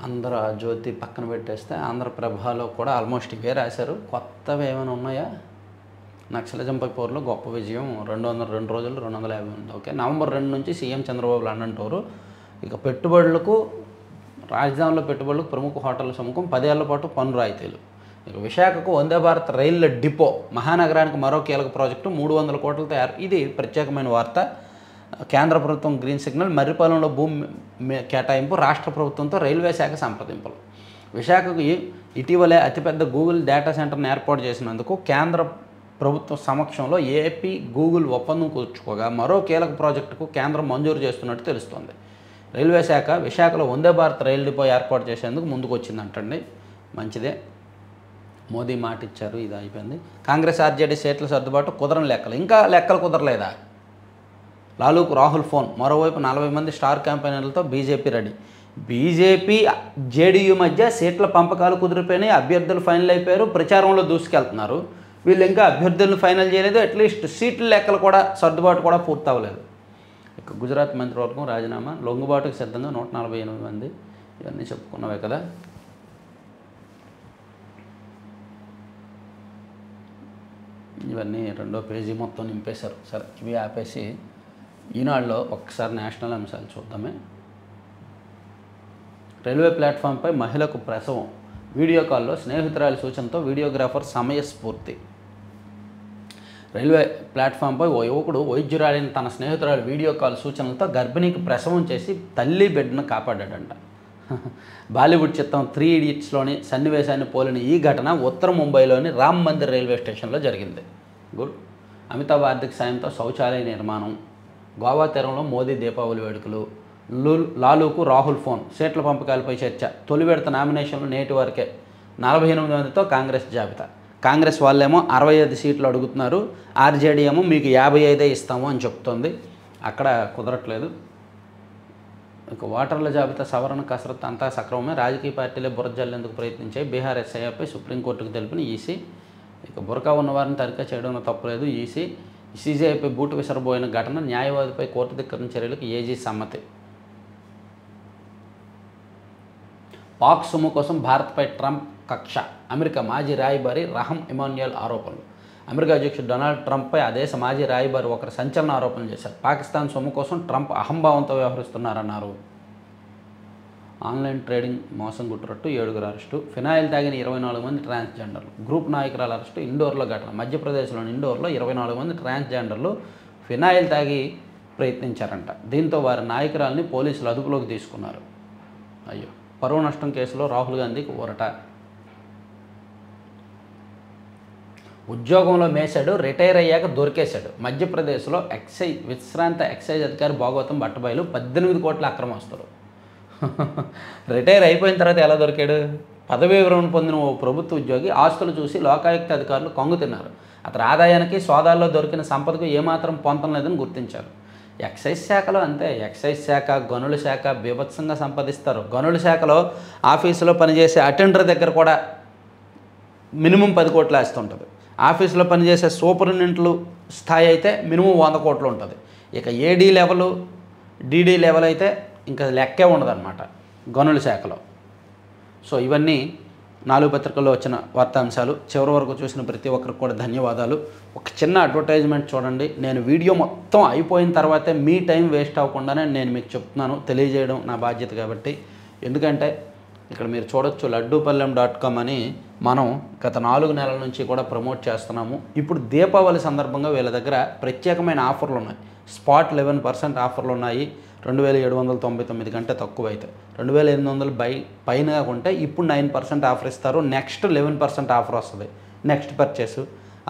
ఆంధ్రజ్యోతి పక్కన పెట్టేస్తే ఆంధ్రప్రభలో కూడా ఆల్మోస్ట్ ఇవే రాశారు. కొత్తవి ఏమైనా ఉన్నాయా? నక్సలిజంపై పోరులో గొప్ప విజయం, 202 రోజులు 250 మంది. ఓకే, నవంబర్ 2 నుంచి సీఎం చంద్రబాబు లండన్ టూరు. ఇక పెట్టుబడులకు, రాజధానిలో పెట్టుబడులకు ప్రముఖ హోటళ్ల సముఖం, 10 ఏళ్ల పాటు పన్ను రాయితీలు. ఇక విశాఖకు వందే భారత్ రైళ్ల డిపో, మహానగరానికి మరో కీలక ప్రాజెక్టు 300 కోట్ల తయారు. ఇది ప్రత్యేకమైన వార్త. కేంద్ర ప్రభుత్వం గ్రీన్ సిగ్నల్, మర్రిపాలెంలో భూమి కేటాయింపు, రాష్ట్ర ప్రభుత్వంతో రైల్వే శాఖ సంప్రదింపులు. విశాఖకు ఇటీవలే అతిపెద్ద గూగుల్ డేటా సెంటర్ను ఏర్పాటు చేసినందుకు కేంద్ర ప్రభుత్వం సమక్షంలో ఏపీ గూగుల్ ఒప్పందం కూర్చుకోగా మరో కీలక ప్రాజెక్టుకు కేంద్రం మంజూరు చేస్తున్నట్టు తెలుస్తోంది. రైల్వే శాఖ విశాఖలో వందే భారత్ రైలు డిపో ఏర్పాటు చేసేందుకు ముందుకు వచ్చిందంటండి. మంచిదే, మోదీ మాట ఇచ్చారు, ఇది అయిపోయింది. కాంగ్రెస్ ఆర్జేడీ సీట్ల సర్దుబాటు కుదరని లెక్కలు, ఇంకా లెక్కలు కుదరలేదా? లాలూకు రాహుల్ ఫోన్. మరోవైపు 40 మంది స్టార్ క్యాంపెయినర్లతో బీజేపీ రెడీ. బీజేపీ జేడీయూ మధ్య సీట్ల పంపకాలు కుదిరిపోయినాయి, అభ్యర్థులు ఫైనల్ అయిపోయారు, ప్రచారంలో దూసుకెళ్తున్నారు. వీళ్ళు ఇంకా అభ్యర్థులను ఫైనల్ చేయలేదు, అట్లీస్ట్ సీట్ల లెక్కలు కూడా సర్దుబాటు కూడా పూర్తి అవ్వలేదు. ఇక గుజరాత్ మంత్రివర్గం రాజీనామా, లొంగుబాటుకు సిద్ధంగా 148 మంది. ఇవన్నీ చెప్పుకున్నవే కదా. ఇవన్నీ రెండో పేజీ మొత్తం నింపేశారు. సరే, ఇవి ఆపేసి ఈనాడులో ఒక్కసారి నేషనల్ అంశాలు చూద్దామే. రైల్వే ప్లాట్ఫామ్పై మహిళకు ప్రసవం, వీడియో కాల్లో స్నేహితురాలి సూచనతో వీడియోగ్రాఫర్ సమయస్ఫూర్తి. రైల్వే ప్లాట్ఫామ్పై ఓ యువకుడు వైద్యురాలిని తన స్నేహితురాలి వీడియో కాల్ సూచనలతో గర్భిణీకి ప్రసవం చేసి తల్లి బిడ్డను కాపాడాడంట. బాలీవుడ్ చిత్రం 3 Idiotsలోని సన్నివేశాన్ని పోలిన ఈ ఘటన ఉత్తర ముంబైలోని రామ్ మందిర్ రైల్వే స్టేషన్లో జరిగింది. గుడ్. అమితాబ్ ఆర్థిక సాయంతో శౌచాలయ నిర్మాణం, గోవా తీరంలో మోదీ దీపావళి వేడుకలు, లాలూకు రాహుల్ ఫోన్, సీట్ల పంపకాలపై చర్చ, తొలి విడత నామినేషన్లు నేటి వరకే 48 మందితో కాంగ్రెస్ జాబితా. కాంగ్రెస్ వాళ్ళేమో 65 సీట్లు అడుగుతున్నారు, ఆర్జేడీ ఏమో మీకు 55 ఇస్తాము అని చెప్తోంది. అక్కడ కుదరట్లేదు. ఇక ఓటర్ల జాబితా సవరణ కసరత్తు అంతా సక్రమమే, రాజకీయ పార్టీలే బురద జల్లేందుకు ప్రయత్నించాయి. బీహార్ ఎస్ఐఆర్పై సుప్రీంకోర్టుకు తెలిపిన ఈసీ. ఇక బురకా ఉన్నవారిని తనిఖీ చేయడంలో తప్పులేదు. ఈసీ. సీజీఐపై బూటు విసరబోయిన ఘటన, న్యాయవాదిపై కోర్టు ధిక్కరణ చర్యలకు ఏజీ సమ్మతి. పాక్ సొమ్ము కోసం భారత్పై ట్రంప్ కక్ష, అమెరికా మాజీ రాయబారి రహమ్ ఇమాన్యుయల్ ఆరోపణలు. అమెరికా అధ్యక్షుడు డొనాల్డ్ ట్రంప్పై ఆ దేశ మాజీ రాయబారి ఒకరు సంచలన ఆరోపణలు చేశారు. పాకిస్తాన్ సొమ్ము కోసం ట్రంప్ అహంభావంతో వ్యవహరిస్తున్నారన్నారు. ఆన్లైన్ ట్రేడింగ్ మోసం గుట్టురట్టు, 7 అరెస్టు. ఫినాయిల్ తాగిన 24 మంది ట్రాన్స్జెండర్లు. Group నాయకురాల arrest. ఇండోర్లో ఘటన. మధ్యప్రదేశ్లోని ఇండోర్లో 24 మంది ట్రాన్స్జెండర్లు ఫినాయిల్ తాగి ప్రయత్నించారంట. దీంతో వారి నాయకురాలని పోలీసులు అదుపులోకి తీసుకున్నారు. అయ్యో. పరువు నష్టం కేసులో రాహుల్ గాంధీకి ఊరట. ఉద్యోగంలో మేశాడు, రిటైర్ అయ్యాక దొరికేశాడు. మధ్యప్రదేశ్లో విశ్రాంత ఎక్సైజ్ అధికారి భాగవతం బట్టబయలు 18 కోట్ల అక్రమస్తులు. రిటైర్ అయిపోయిన తర్వాత ఎలా దొరికాడు? పదవీ విరమణ పొందిన ఓ ప్రభుత్వ ఉద్యోగి ఆస్తులు చూసి లోకాయుక్త అధికారులు కొంగు తిన్నారు. అతని ఆదాయానికి సోదాల్లో దొరికిన సంపదకు ఏమాత్రం పొంతం లేదని గుర్తించారు. ఎక్సైజ్ శాఖలో అంతే. ఎక్సైజ్ శాఖ, గనుల శాఖ బీభత్సంగా సంపాదిస్తారు. గనుల శాఖలో ఆఫీసులో పనిచేసే అటెండర్ దగ్గర కూడా మినిమం 10 కోట్లు వేస్తుంటుంది. ఆఫీసులో పనిచేసే సూపరింటెండెంట్లు స్థాయి అయితే మినిమం 100 కోట్లు ఉంటుంది. ఇక ఏడీ లెవెల్, డీడీ లెవెల్ అయితే ఇంకా లెక్కే ఉండదన్నమాట గనుల శాఖలో. సో ఇవన్నీ 4 పత్రికల్లో వచ్చిన వార్తాంశాలు. చివరి వరకు చూసిన ప్రతి ఒక్కరికి కూడా ధన్యవాదాలు. ఒక చిన్న అడ్వర్టైజ్మెంట్ చూడండి. నేను వీడియో మొత్తం అయిపోయిన తర్వాతే మీ టైం వేస్ట్ అవ్వకుండానే నేను మీకు చెప్తున్నాను, తెలియజేయడం నా బాధ్యత కాబట్టి. ఎందుకంటే ఇక్కడ మీరు చూడొచ్చు, laddupalem.com అని మనం గత 4 నెలల నుంచి కూడా ప్రమోట్ చేస్తున్నాము. ఇప్పుడు దీపావళి సందర్భంగా వీళ్ళ దగ్గర ప్రత్యేకమైన ఆఫర్లు ఉన్నాయి. స్పాట్ 11% ఆఫర్లు ఉన్నాయి. 2799 కంటే తక్కువ అయితే 2800 పైన కొంటే ఇప్పుడు 9% ఆఫర్ ఇస్తారు. నెక్స్ట్ 11% ఆఫర్ వస్తుంది నెక్స్ట్ పర్చేసు.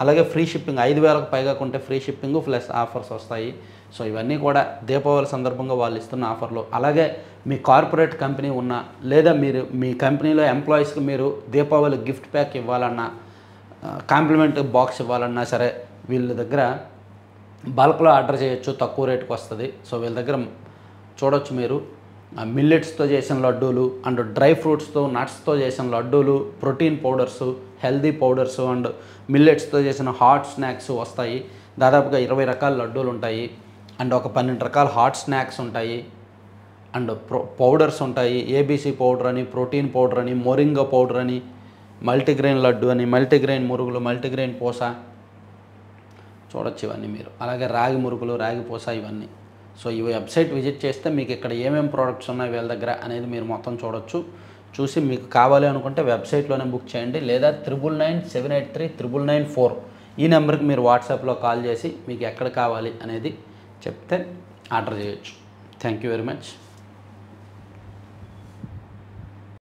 అలాగే ఫ్రీ షిప్పింగ్, 5000కు పైగా కొంటే ఫ్రీ షిప్పింగ్ ప్లస్ ఆఫర్స్ వస్తాయి. సో ఇవన్నీ కూడా దీపావళి సందర్భంగా వాళ్ళు ఇస్తున్న ఆఫర్లు. అలాగే మీ కార్పొరేట్ కంపెనీ ఉన్నా, లేదా మీరు మీ కంపెనీలో ఎంప్లాయీస్కి మీరు దీపావళి గిఫ్ట్ ప్యాక్ ఇవ్వాలన్నా, కాంప్లిమెంట్ బాక్స్ ఇవ్వాలన్నా సరే వీళ్ళ దగ్గర బల్క్లో ఆర్డర్ చేయొచ్చు, తక్కువ రేటుకి వస్తుంది. సో వీళ్ళ దగ్గర చూడొచ్చు మీరు మిల్లెట్స్తో చేసిన లడ్డూలు అండ్ డ్రై ఫ్రూట్స్తో, నట్స్తో చేసిన లడ్డూలు, protein powders, healthy powders and మిల్లెట్స్తో చేసిన హాట్ స్నాక్స్ వస్తాయి. దాదాపుగా 20 రకాల లడ్డూలు ఉంటాయి అండ్ ఒక 12 రకాల హాట్ స్నాక్స్ ఉంటాయి అండ్ పౌడర్స్ ఉంటాయి. ఏబీసీ పౌడర్ అని, ప్రోటీన్ పౌడర్ అని, మోరింగా పౌడర్ అని, మల్టీగ్రెయిన్ లడ్డు అని, మల్టీగ్రెయిన్ మురుగులు, మల్టీగ్రెయిన్ పూస చూడొచ్చు ఇవన్నీ మీరు. అలాగే రాగి మురుగులు, రాగి పూస ఇవన్నీ. సో ఈ వెబ్సైట్ విజిట్ చేస్తే మీకు ఇక్కడ ఏమేమి ప్రోడక్ట్స్ ఉన్నాయి వీళ్ళ దగ్గర అనేది మీరు మొత్తం చూడొచ్చు. చూసి మీకు కావాలి అనుకుంటే వెబ్సైట్లోనే బుక్ చేయండి, లేదా 9997839994 ఈ నెంబర్కి మీరు వాట్సాప్లో కాల్ చేసి మీకు ఎక్కడ కావాలి అనేది చెప్తే ఆర్డర్ చేయొచ్చు. Thank you very much.